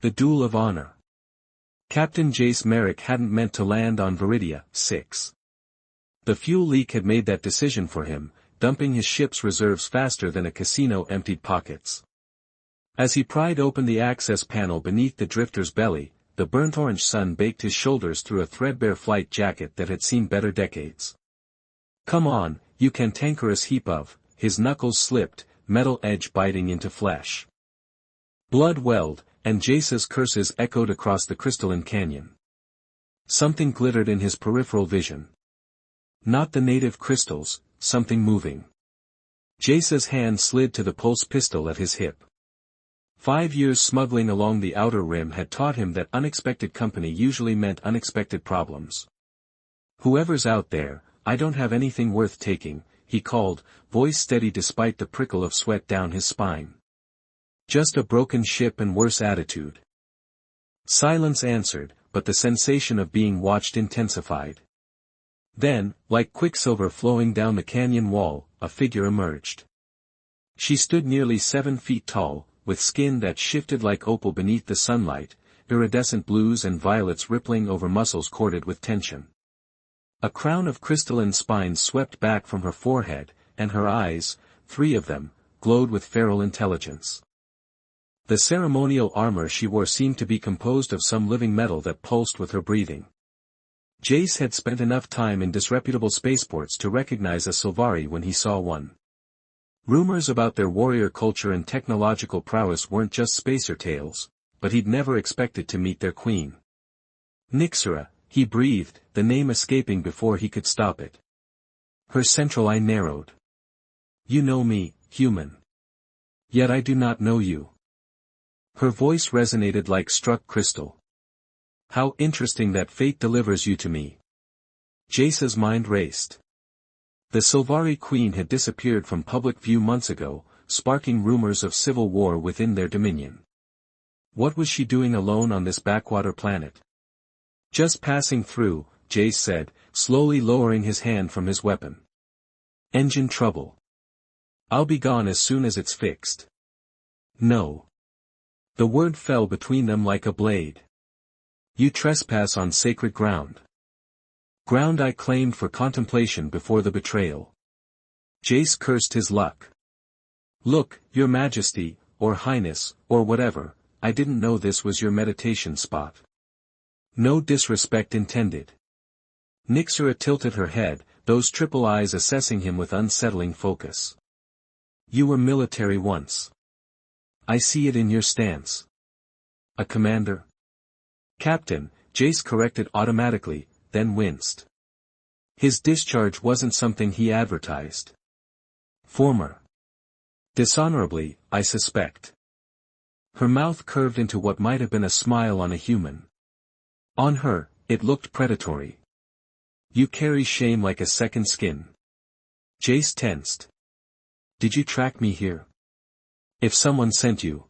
The Duel of Honor. Captain Jace Merrick hadn't meant to land on Viridia 6. The fuel leak had made that decision for him, dumping his ship's reserves faster than a casino emptied pockets. As he pried open the access panel beneath the drifter's belly, the burnt-orange sun baked his shoulders through a threadbare flight jacket that had seen better decades. "Come on, you cantankerous heap of," his knuckles slipped, metal edge biting into flesh. Blood welled, and Jace's curses echoed across the crystalline canyon. Something glittered in his peripheral vision. Not the native crystals, something moving. Jace's hand slid to the pulse pistol at his hip. 5 years smuggling along the outer rim had taught him that unexpected company usually meant unexpected problems. "Whoever's out there, I don't have anything worth taking," he called, voice steady despite the prickle of sweat down his spine. "Just a broken ship and worse attitude." Silence answered, but the sensation of being watched intensified. Then, like quicksilver flowing down the canyon wall, a figure emerged. She stood nearly 7 feet tall, with skin that shifted like opal beneath the sunlight, iridescent blues and violets rippling over muscles corded with tension. A crown of crystalline spines swept back from her forehead, and her eyes, 3 of them, glowed with feral intelligence. The ceremonial armor she wore seemed to be composed of some living metal that pulsed with her breathing. Jace had spent enough time in disreputable spaceports to recognize a Sylvari when he saw one. Rumors about their warrior culture and technological prowess weren't just spacer tales, but he'd never expected to meet their queen. "Nyxera," he breathed, the name escaping before he could stop it. Her central eye narrowed. "You know me, human. Yet I do not know you." Her voice resonated like struck crystal. "How interesting that fate delivers you to me." Jace's mind raced. The Sylvari Queen had disappeared from public view months ago, sparking rumors of civil war within their dominion. What was she doing alone on this backwater planet? "Just passing through," Jace said, slowly lowering his hand from his weapon. "Engine trouble. I'll be gone as soon as it's fixed." "No." The word fell between them like a blade. "You trespass on sacred ground. Ground I claimed for contemplation before the betrayal." Jace cursed his luck. "Look, your majesty, or highness, or whatever, I didn't know this was your meditation spot." "No disrespect intended." Nyxera tilted her head, those triple eyes assessing him with unsettling focus. "You were military once. I see it in your stance." "A commander?" "Captain," Jace corrected automatically, then winced. His discharge wasn't something he advertised. "Former. Dishonorably, I suspect." Her mouth curved into what might have been a smile on a human. On her, it looked predatory. "You carry shame like a second skin." Jace tensed. "Did you track me here? If someone sent you."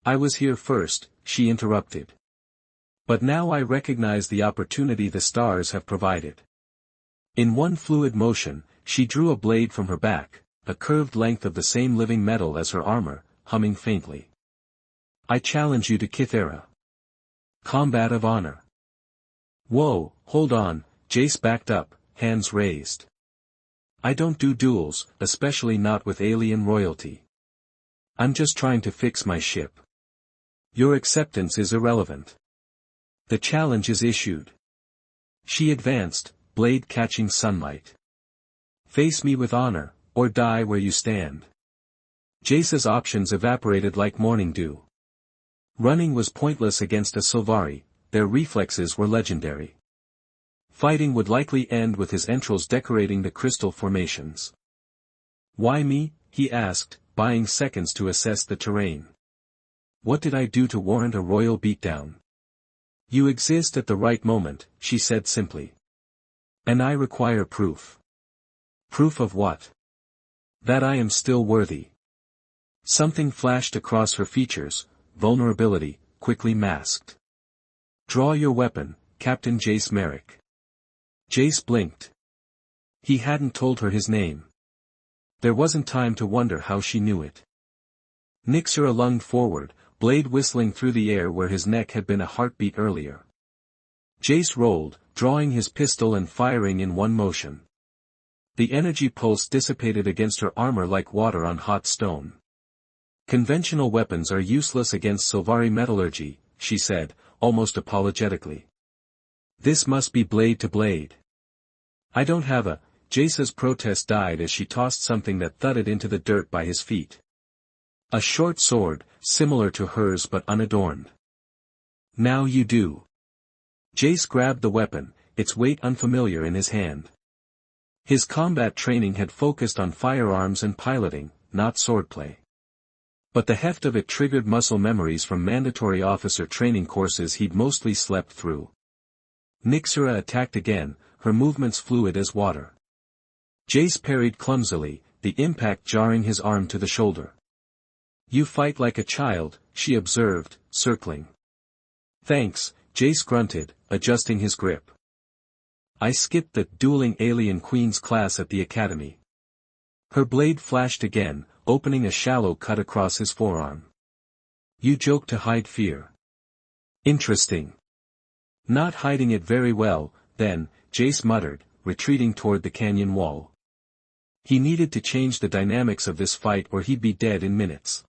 "I was here first," she interrupted. "But now I recognize the opportunity the stars have provided." In one fluid motion, she drew a blade from her back, a curved length of the same living metal as her armor, humming faintly. "I challenge you to Kithera. Combat of honor." "Whoa, hold on," Jace backed up, hands raised. "I don't do duels, especially not with alien royalty. I'm just trying to fix my ship. Your acceptance is irrelevant. The challenge is issued." She advanced, blade catching sunlight. "Face me with honor, or die where you stand." Jace's options evaporated like morning dew. Running was pointless against a Sylvari, their reflexes were legendary. Fighting would likely end with his entrails decorating the crystal formations. "Why me?" he asked, buying seconds to assess the terrain. "What did I do to warrant a royal beatdown?" "You exist at the right moment," she said simply. "And I require proof." "Proof of what?" "That I am still worthy." Something flashed across her features, vulnerability, quickly masked. "Draw your weapon, Captain Jace Merrick." Jace blinked. He hadn't told her his name. There wasn't time to wonder how she knew it. Nyxera lunged forward, blade whistling through the air where his neck had been a heartbeat earlier. Jace rolled, drawing his pistol and firing in one motion. The energy pulse dissipated against her armor like water on hot stone. "Conventional weapons are useless against Sylvari metallurgy," she said, almost apologetically. "This must be blade to blade." "I don't have a—" Jace's protest died as she tossed something that thudded into the dirt by his feet. A short sword, similar to hers but unadorned. "Now you do." Jace grabbed the weapon, its weight unfamiliar in his hand. His combat training had focused on firearms and piloting, not swordplay. But the heft of it triggered muscle memories from mandatory officer training courses he'd mostly slept through. Nyxera attacked again, her movements fluid as water. Jace parried clumsily, the impact jarring his arm to the shoulder. "You fight like a child," she observed, circling. "Thanks," Jace grunted, adjusting his grip. "I skipped the dueling alien queen's class at the academy." Her blade flashed again, opening a shallow cut across his forearm. "You joke to hide fear." "Interesting." "Not hiding it very well, then," Jace muttered, retreating toward the canyon wall. He needed to change the dynamics of this fight or he'd be dead in minutes.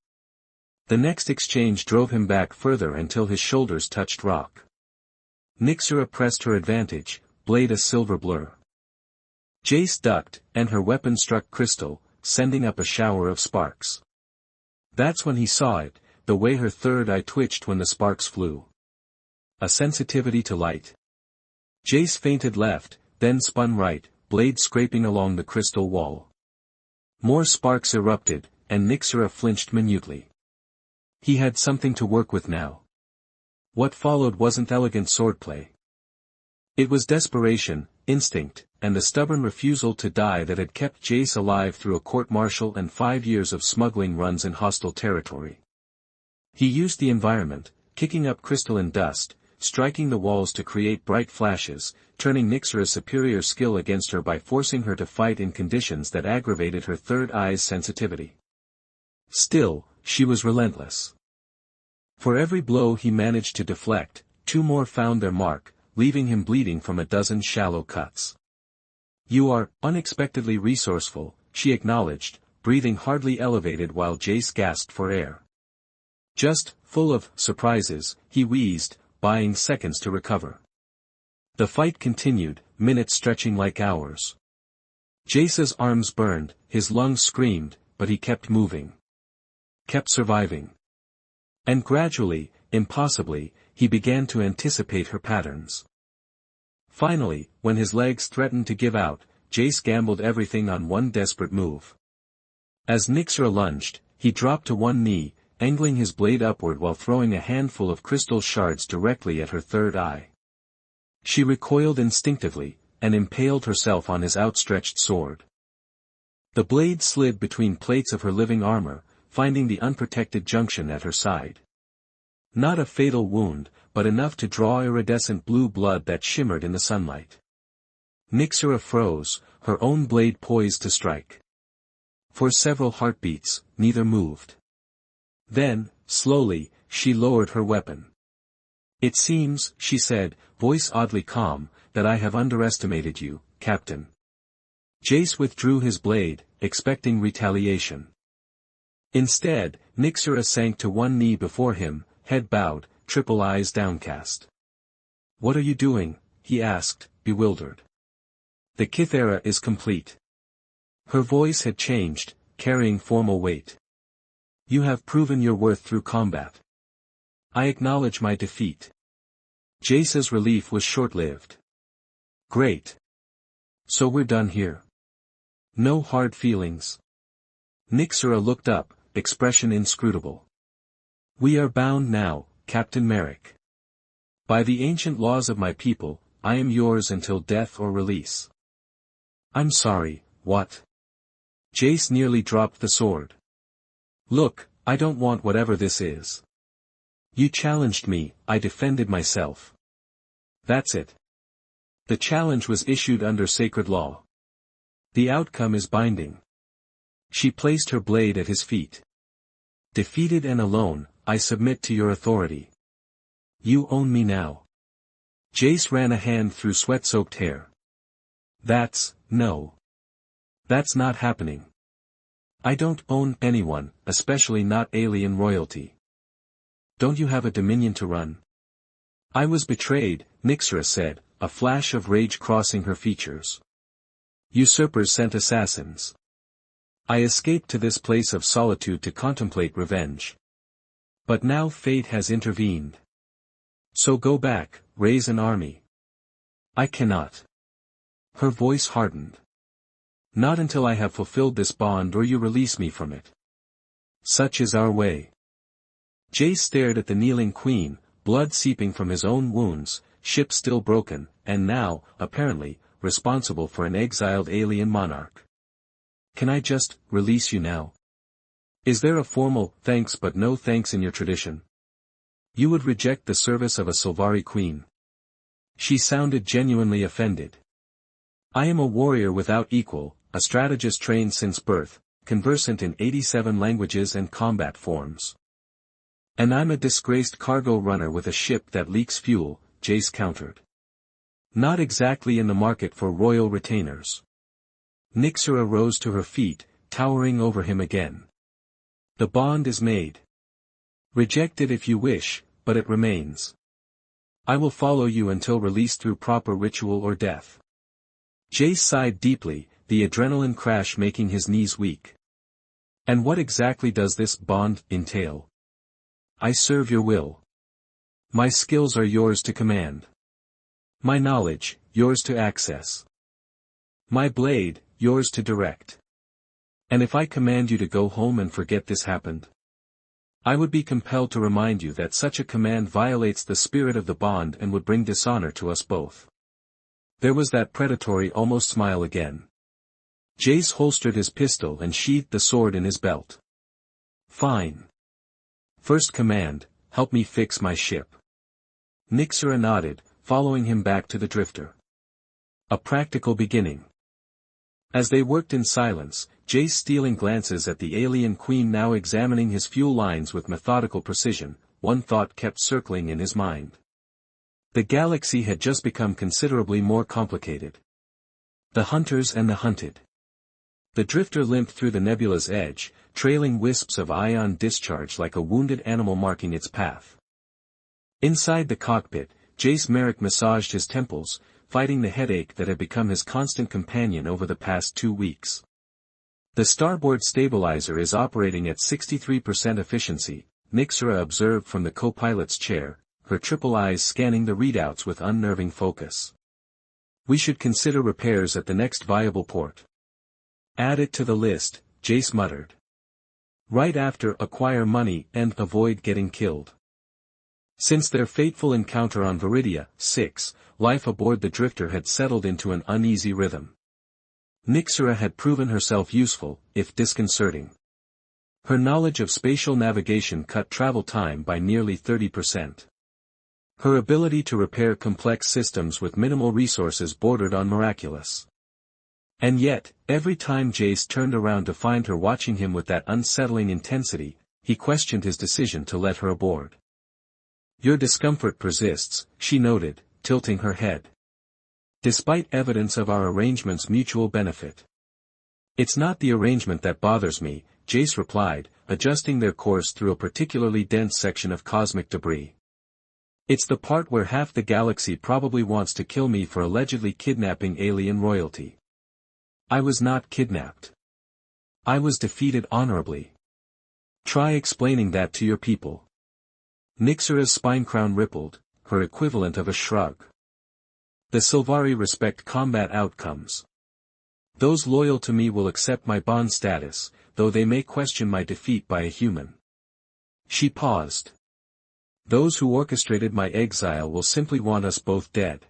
The next exchange drove him back further until his shoulders touched rock. Nyxera pressed her advantage, blade a silver blur. Jace ducked, and her weapon struck crystal, sending up a shower of sparks. That's when he saw it, the way her third eye twitched when the sparks flew. A sensitivity to light. Jace feinted left, then spun right, blade scraping along the crystal wall. More sparks erupted, and Nyxera flinched minutely. He had something to work with now. What followed wasn't elegant swordplay. It was desperation, instinct, and the stubborn refusal to die that had kept Jace alive through a court-martial and 5 years of smuggling runs in hostile territory. He used the environment, kicking up crystalline dust, striking the walls to create bright flashes, turning Nyxera's superior skill against her by forcing her to fight in conditions that aggravated her third eye's sensitivity. Still, she was relentless. For every blow he managed to deflect, 2 more found their mark, leaving him bleeding from a dozen shallow cuts. "You are unexpectedly resourceful," she acknowledged, breathing hardly elevated while Jace gasped for air. "Just full of surprises," he wheezed, buying seconds to recover. The fight continued, minutes stretching like hours. Jace's arms burned, his lungs screamed, but he kept moving. Kept surviving. And gradually, impossibly, he began to anticipate her patterns. Finally, when his legs threatened to give out, Jace gambled everything on one desperate move. As Nyxera lunged, he dropped to one knee, angling his blade upward while throwing a handful of crystal shards directly at her third eye. She recoiled instinctively, and impaled herself on his outstretched sword. The blade slid between plates of her living armor, finding the unprotected junction at her side. Not a fatal wound, but enough to draw iridescent blue blood that shimmered in the sunlight. Nyxera froze, her own blade poised to strike. For several heartbeats, neither moved. Then, slowly, she lowered her weapon. "It seems," she said, voice oddly calm, "that I have underestimated you, Captain." Jace withdrew his blade, expecting retaliation. Instead, Nyxera sank to one knee before him, head bowed, triple eyes downcast. "What are you doing?" he asked, bewildered. "The Kithera is complete." Her voice had changed, carrying formal weight. "You have proven your worth through combat. I acknowledge my defeat." Jace's relief was short-lived. "Great. So we're done here. No hard feelings." Nyxera looked up, expression inscrutable. "We are bound now, Captain Merrick. By the ancient laws of my people, I am yours until death or release." "I'm sorry, what?" Jace nearly dropped the sword. "Look, I don't want whatever this is. You challenged me, I defended myself. That's it. The challenge was issued under sacred law. The outcome is binding." She placed her blade at his feet. "Defeated and alone, I submit to your authority. You own me now. Jace ran a hand through sweat-soaked hair. No. That's not happening. I don't own anyone, especially not alien royalty. Don't you have a dominion to run? I was betrayed, Nyxera said, a flash of rage crossing her features. Usurpers sent assassins. I escaped to this place of solitude to contemplate revenge. But now fate has intervened. So go back, raise an army. I cannot. Her voice hardened. Not until I have fulfilled this bond or you release me from it. Such is our way. Jace stared at the kneeling queen, blood seeping from his own wounds, ship still broken, and now, apparently, responsible for an exiled alien monarch. Can I just release you now? Is there a formal thanks but no thanks in your tradition? You would reject the service of a Sylvari queen. She sounded genuinely offended. I am a warrior without equal, a strategist trained since birth, conversant in 87 languages and combat forms. And I'm a disgraced cargo runner with a ship that leaks fuel, Jace countered. Not exactly in the market for royal retainers. Nyxera rose to her feet, towering over him again. The bond is made. Reject it if you wish, but it remains. I will follow you until released through proper ritual or death. Jace sighed deeply, the adrenaline crash making his knees weak. And what exactly does this bond entail? I serve your will. My skills are yours to command. My knowledge, yours to access. My blade, yours to direct. And if I command you to go home and forget this happened? I would be compelled to remind you that such a command violates the spirit of the bond and would bring dishonor to us both. There was that predatory almost smile again. Jace holstered his pistol and sheathed the sword in his belt. Fine. First command, help me fix my ship. Nyxera nodded, following him back to the drifter. A practical beginning. As they worked in silence, Jace stealing glances at the alien queen now examining his fuel lines with methodical precision, one thought kept circling in his mind. The galaxy had just become considerably more complicated. The hunters and the hunted. The drifter limped through the nebula's edge, trailing wisps of ion discharge like a wounded animal marking its path. Inside the cockpit, Jace Merrick massaged his temples, fighting the headache that had become his constant companion over the past 2 weeks. The starboard stabilizer is operating at 63% efficiency, Nyxera observed from the co-pilot's chair, her triple eyes scanning the readouts with unnerving focus. We should consider repairs at the next viable port. Add it to the list, Jace muttered. Right after acquire money and avoid getting killed. Since their fateful encounter on Viridia 6, life aboard the drifter had settled into an uneasy rhythm. Nyxera had proven herself useful, if disconcerting. Her knowledge of spatial navigation cut travel time by nearly 30%. Her ability to repair complex systems with minimal resources bordered on miraculous. And yet, every time Jace turned around to find her watching him with that unsettling intensity, he questioned his decision to let her aboard. Your discomfort persists, she noted, tilting her head. Despite evidence of our arrangement's mutual benefit. It's not the arrangement that bothers me, Jace replied, adjusting their course through a particularly dense section of cosmic debris. It's the part where half the galaxy probably wants to kill me for allegedly kidnapping alien royalty. I was not kidnapped. I was defeated honorably. Try explaining that to your people. Nyxera's spine crown rippled, her equivalent of a shrug. The Sylvari respect combat outcomes. Those loyal to me will accept my bond status, though they may question my defeat by a human. She paused. Those who orchestrated my exile will simply want us both dead.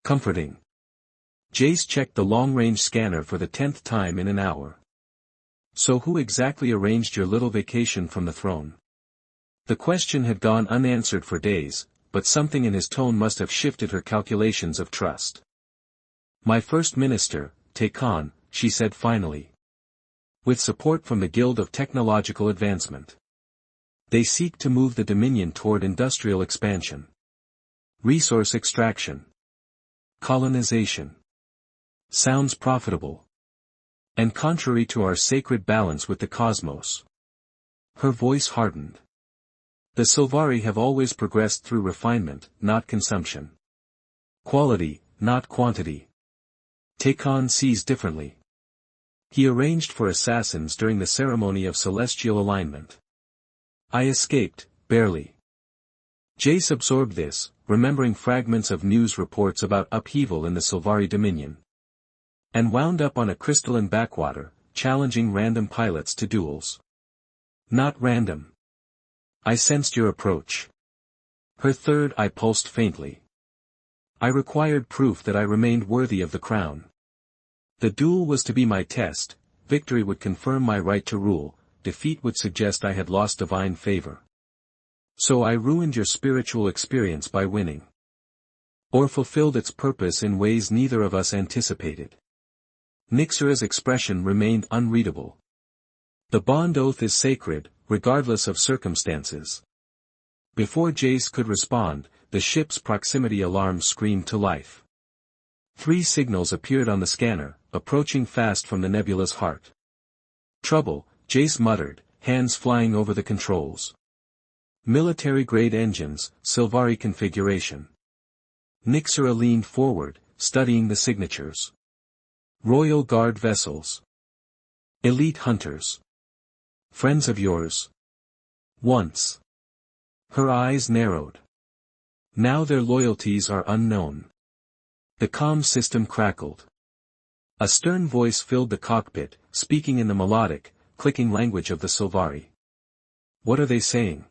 Comforting. Jace checked the long-range scanner for the 10th time in an hour. So who exactly arranged your little vacation from the throne? The question had gone unanswered for days, but something in his tone must have shifted her calculations of trust. My first minister, Tekon, she said finally. With support from the Guild of Technological Advancement. They seek to move the Dominion toward industrial expansion, resource extraction, colonization. Sounds profitable and contrary to our sacred balance with the cosmos. Her voice hardened. The Sylvari have always progressed through refinement, not consumption. Quality, not quantity. Takon sees differently. He arranged for assassins during the ceremony of celestial alignment. I escaped, barely. Jace absorbed this, remembering fragments of news reports about upheaval in the Sylvari Dominion. And wound up on a crystalline backwater, challenging random pilots to duels. Not random. I sensed your approach. Her third eye pulsed faintly. I required proof that I remained worthy of the crown. The duel was to be my test, victory would confirm my right to rule, defeat would suggest I had lost divine favor. So I ruined your spiritual experience by winning. Or fulfilled its purpose in ways neither of us anticipated. Nyxura's expression remained unreadable. The bond oath is sacred, regardless of circumstances. Before Jace could respond, the ship's proximity alarm screamed to life. 3 signals appeared on the scanner, approaching fast from the nebula's heart. Trouble, Jace muttered, hands flying over the controls. Military-grade engines, Sylvari configuration. Nyxura leaned forward, studying the signatures. Royal Guard vessels. Elite hunters. Friends of yours. Once. Her eyes narrowed. Now their loyalties are unknown. The comm system crackled. A stern voice filled the cockpit, speaking in the melodic, clicking language of the Sylvari. What are they saying?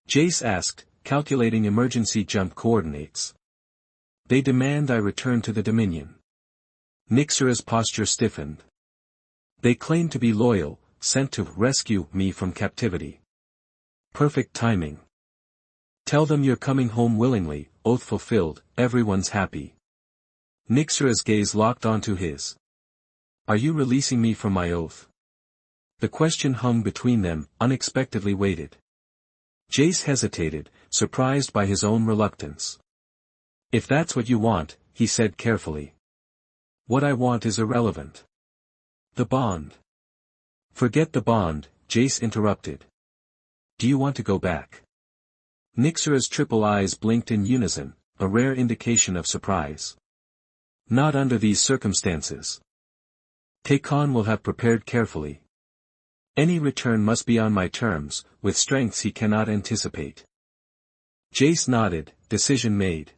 Jace asked, calculating emergency jump coordinates. They demand I return to the Dominion. Nyxura's posture stiffened. They claim to be loyal, sent to rescue me from captivity. Perfect timing. Tell them you're coming home willingly, oath fulfilled, everyone's happy. Nyxura's gaze locked onto his. Are you releasing me from my oath? The question hung between them, unexpectedly weighted. Jace hesitated, surprised by his own reluctance. If that's what you want, he said carefully. What I want is irrelevant. The bond. Forget the bond, Jace interrupted. Do you want to go back? Nyxura's triple eyes blinked in unison, a rare indication of surprise. Not under these circumstances. Takon will have prepared carefully. Any return must be on my terms, with strengths he cannot anticipate. Jace nodded, decision made.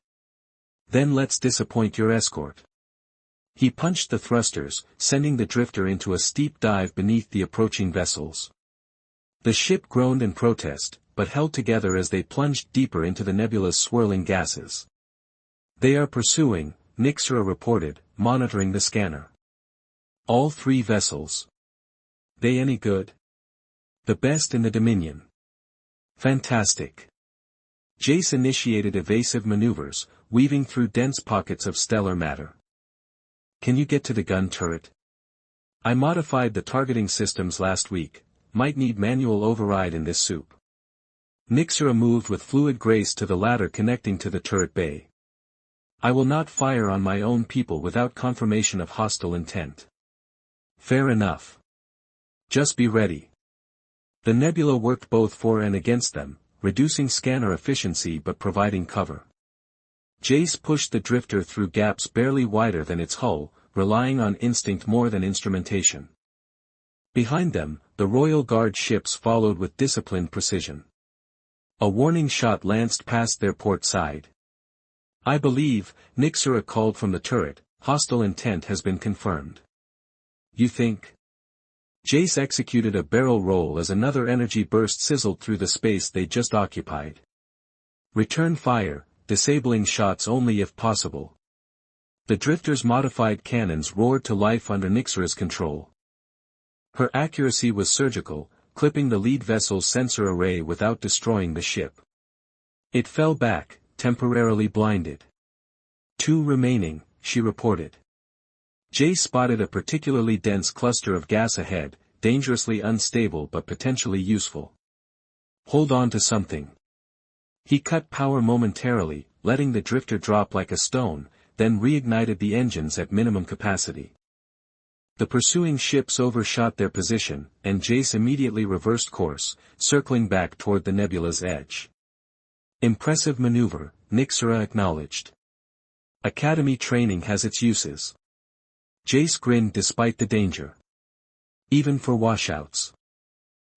Then let's disappoint your escort. He punched the thrusters, sending the drifter into a steep dive beneath the approaching vessels. The ship groaned in protest, but held together as they plunged deeper into the nebula's swirling gases. They are pursuing, Nyxura reported, monitoring the scanner. All 3 vessels. They any good? The best in the Dominion. Fantastic. Jace initiated evasive maneuvers, weaving through dense pockets of stellar matter. Can you get to the gun turret? I modified the targeting systems last week, might need manual override in this soup. Nyxura moved with fluid grace to the ladder connecting to the turret bay. I will not fire on my own people without confirmation of hostile intent. Fair enough. Just be ready. The nebula worked both for and against them, reducing scanner efficiency but providing cover. Jace pushed the drifter through gaps barely wider than its hull, relying on instinct more than instrumentation. Behind them, the Royal Guard ships followed with disciplined precision. A warning shot lanced past their port side. I believe, Nyxura called from the turret, hostile intent has been confirmed. You think? Jace executed a barrel roll as another energy burst sizzled through the space they just occupied. Return fire, disabling shots only if possible. The drifter's modified cannons roared to life under Nyxura's control. Her accuracy was surgical, clipping the lead vessel's sensor array without destroying the ship. It fell back, temporarily blinded. 2 remaining, she reported. Jace spotted a particularly dense cluster of gas ahead, dangerously unstable but potentially useful. Hold on to something. He cut power momentarily, letting the drifter drop like a stone, then reignited the engines at minimum capacity. The pursuing ships overshot their position, and Jace immediately reversed course, circling back toward the nebula's edge. Impressive maneuver, Nyxera acknowledged. Academy training has its uses. Jace grinned despite the danger. Even for washouts.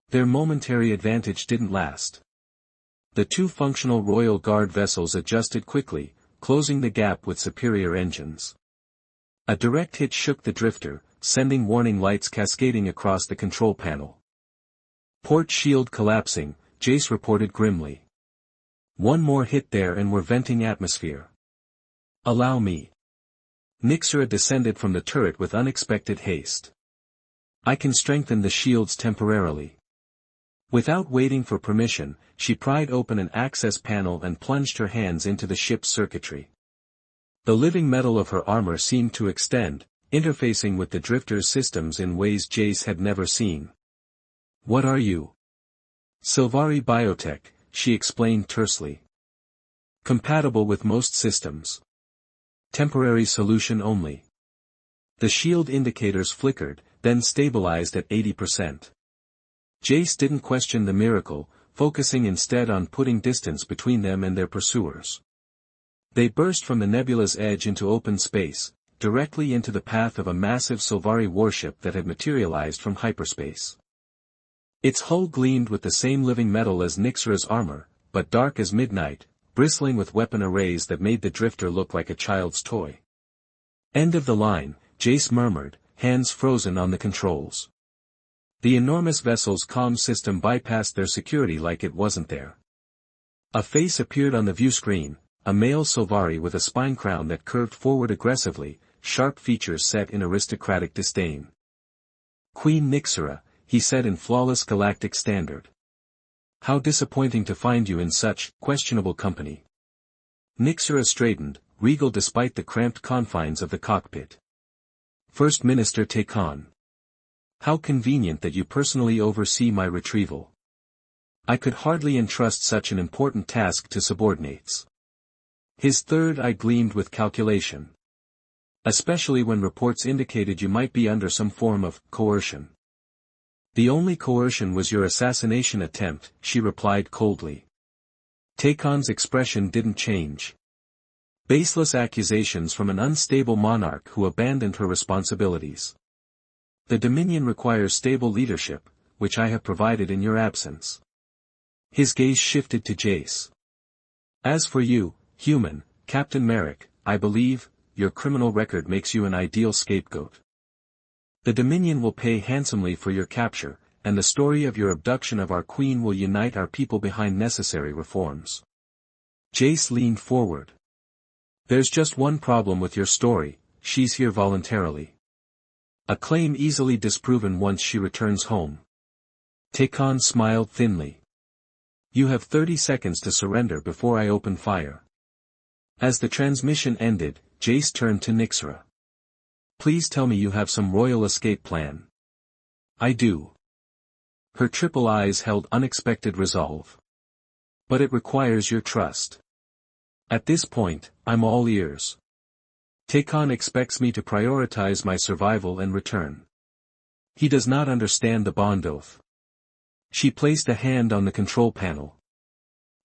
Their momentary advantage didn't last. The two functional Royal Guard vessels adjusted quickly, closing the gap with superior engines. A direct hit shook the drifter, sending warning lights cascading across the control panel. Port shield collapsing, Jace reported grimly. One more hit there and we're venting atmosphere. Allow me. Nyxera descended from the turret with unexpected haste. I can strengthen the shields temporarily. Without waiting for permission, she pried open an access panel and plunged her hands into the ship's circuitry. The living metal of her armor seemed to extend, interfacing with the drifter's systems in ways Jace had never seen. What are you? Sylvari Biotech, she explained tersely. Compatible with most systems. Temporary solution only. The shield indicators flickered, then stabilized at 80%. Jace didn't question the miracle, focusing instead on putting distance between them and their pursuers. They burst from the nebula's edge into open space, directly into the path of a massive Sylvari warship that had materialized from hyperspace. Its hull gleamed with the same living metal as Nyxera's armor, but dark as midnight, bristling with weapon arrays that made the drifter look like a child's toy. End of the line, Jace murmured, hands frozen on the controls. The enormous vessel's comm system bypassed their security like it wasn't there. A face appeared on the view screen, a male Sylvari with a spine crown that curved forward aggressively, sharp features set in aristocratic disdain. Queen Nyxera, he said in flawless galactic standard. How disappointing to find you in such questionable company. Nyxera straightened, regal despite the cramped confines of the cockpit. First Minister Takon. How convenient that you personally oversee my retrieval. I could hardly entrust such an important task to subordinates. His third eye gleamed with calculation. Especially when reports indicated you might be under some form of coercion. The only coercion was your assassination attempt, she replied coldly. Takon's expression didn't change. Baseless accusations from an unstable monarch who abandoned her responsibilities. The Dominion requires stable leadership, which I have provided in your absence. His gaze shifted to Jace. As for you, human, Captain Merrick, I believe, your criminal record makes you an ideal scapegoat. The Dominion will pay handsomely for your capture, and the story of your abduction of our queen will unite our people behind necessary reforms. Jace leaned forward. There's just one problem with your story, she's here voluntarily. A claim easily disproven once she returns home. Takon smiled thinly. You have 30 seconds to surrender before I open fire. As the transmission ended, Jace turned to Nyxera. Please tell me you have some royal escape plan. I do. Her triple eyes held unexpected resolve. But it requires your trust. At this point, I'm all ears. Takon expects me to prioritize my survival and return. He does not understand the bond oath. She placed a hand on the control panel.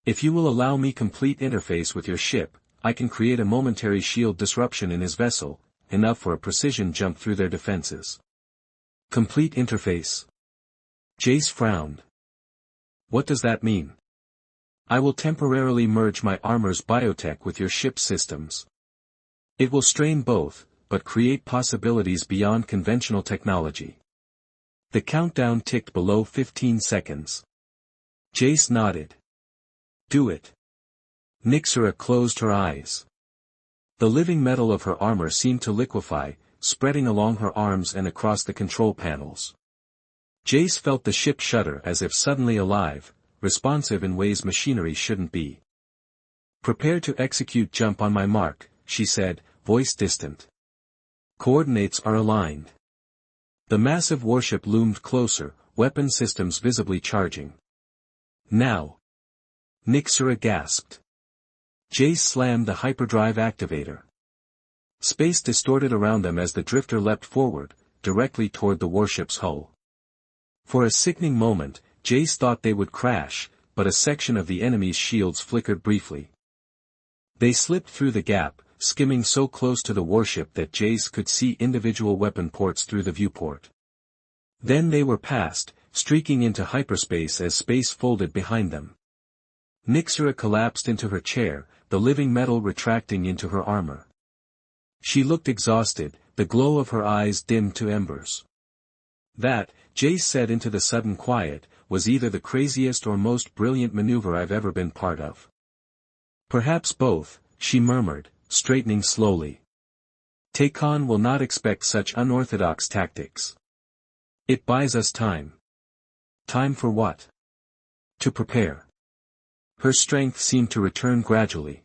If you will allow me complete interface with your ship, I can create a momentary shield disruption in his vessel, enough for a precision jump through their defenses. Complete interface. Jace frowned. What does that mean? I will temporarily merge my armor's biotech with your ship's systems. It will strain both, but create possibilities beyond conventional technology. The countdown ticked below 15 seconds. Jace nodded. Do it. Nyxera closed her eyes. The living metal of her armor seemed to liquefy, spreading along her arms and across the control panels. Jace felt the ship shudder as if suddenly alive, responsive in ways machinery shouldn't be. Prepare to execute jump on my mark, she said, voice distant. Coordinates are aligned. The massive warship loomed closer, weapon systems visibly charging. Now. Nixera gasped. Jace slammed the hyperdrive activator. Space distorted around them as the drifter leapt forward, directly toward the warship's hull. For a sickening moment, Jace thought they would crash, but a section of the enemy's shields flickered briefly. They slipped through the gap, skimming so close to the warship that Jace could see individual weapon ports through the viewport. Then they were past, streaking into hyperspace as space folded behind them. Nixera collapsed into her chair, the living metal retracting into her armor. She looked exhausted, the glow of her eyes dimmed to embers. That, Jace said into the sudden quiet, was either the craziest or most brilliant maneuver I've ever been part of. Perhaps both, she murmured, straightening slowly. Takon will not expect such unorthodox tactics. It buys us time. Time for what? To prepare. Her strength seemed to return gradually.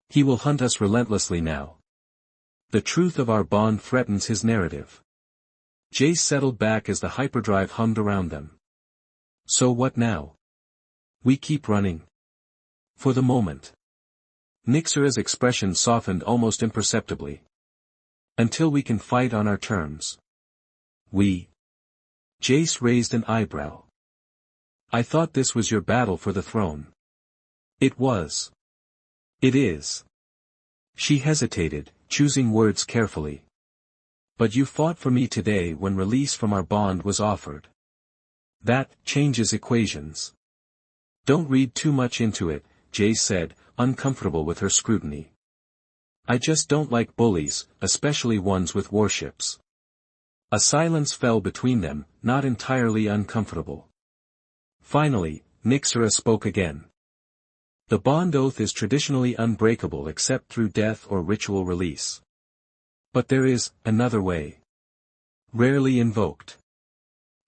He will hunt us relentlessly now. The truth of our bond threatens his narrative. Jace settled back as the hyperdrive hummed around them. So what now? We keep running. For the moment. Nixera's expression softened almost imperceptibly. Until we can fight on our terms. We. Jace raised an eyebrow. I thought this was your battle for the throne. It was. It is. She hesitated, choosing words carefully. But you fought for me today when release from our bond was offered. That changes equations. Don't read too much into it, Jace said, uncomfortable with her scrutiny. I just don't like bullies, especially ones with warships. A silence fell between them, not entirely uncomfortable. Finally, Nixera spoke again. The bond oath is traditionally unbreakable except through death or ritual release. But there is another way. Rarely invoked.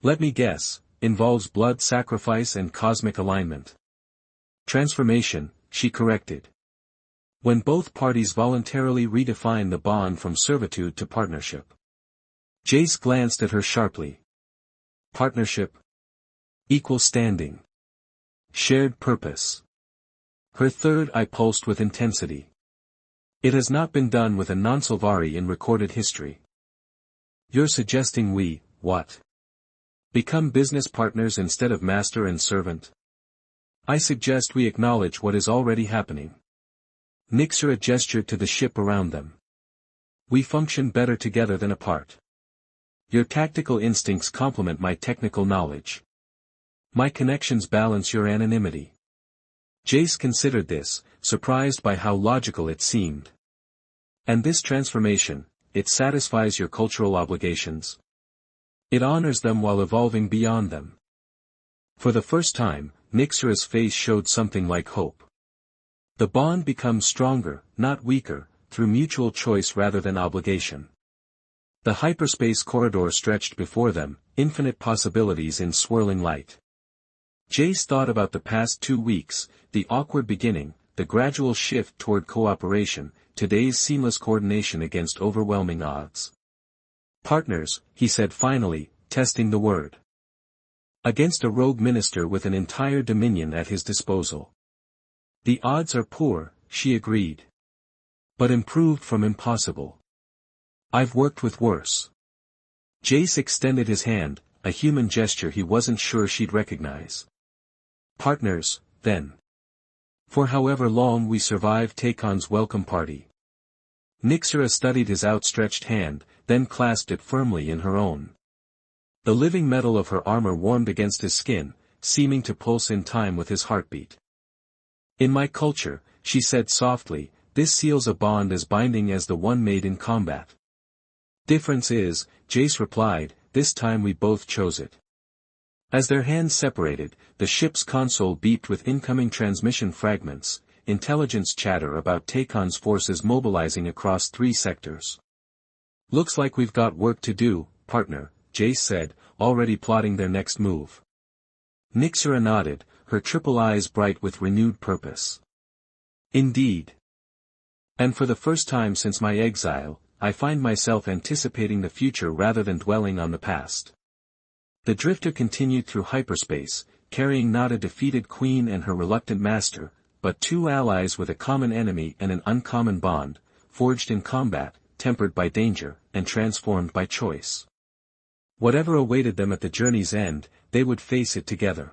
Let me guess, involves blood sacrifice and cosmic alignment. Transformation, she corrected. When both parties voluntarily redefine the bond from servitude to partnership. Jace glanced at her sharply. Partnership. Equal standing. Shared purpose. Her third eye pulsed with intensity. It has not been done with a non-Sylvari in recorded history. You're suggesting we, what? Become business partners instead of master and servant? I suggest we acknowledge what is already happening. Nixera gestured to the ship around them. We function better together than apart. Your tactical instincts complement my technical knowledge. My connections balance your anonymity. Jace considered this, surprised by how logical it seemed. And this transformation, it satisfies your cultural obligations. It honors them while evolving beyond them. For the first time, Nixera's face showed something like hope. The bond becomes stronger, not weaker, through mutual choice rather than obligation. The hyperspace corridor stretched before them, infinite possibilities in swirling light. Jace thought about the past 2 weeks, the awkward beginning, the gradual shift toward cooperation, today's seamless coordination against overwhelming odds. Partners, he said finally, testing the word. Against a rogue minister with an entire dominion at his disposal. The odds are poor, she agreed. But improved from impossible. I've worked with worse. Jace extended his hand, a human gesture he wasn't sure she'd recognize. Partners, then. For however long we survive Takon's welcome party. Nixera studied his outstretched hand, then clasped it firmly in her own. The living metal of her armor warmed against his skin, seeming to pulse in time with his heartbeat. In my culture, she said softly, this seals a bond as binding as the one made in combat. Difference is, Jace replied, this time we both chose it. As their hands separated, the ship's console beeped with incoming transmission fragments, intelligence chatter about Takon's forces mobilizing across 3 sectors. Looks like we've got work to do, partner, Jace said, already plotting their next move. Nixera nodded, her triple eyes bright with renewed purpose. Indeed. And for the first time since my exile, I find myself anticipating the future rather than dwelling on the past. The drifter continued through hyperspace, carrying not a defeated queen and her reluctant master, but two allies with a common enemy and an uncommon bond, forged in combat, tempered by danger, and transformed by choice. Whatever awaited them at the journey's end, they would face it together.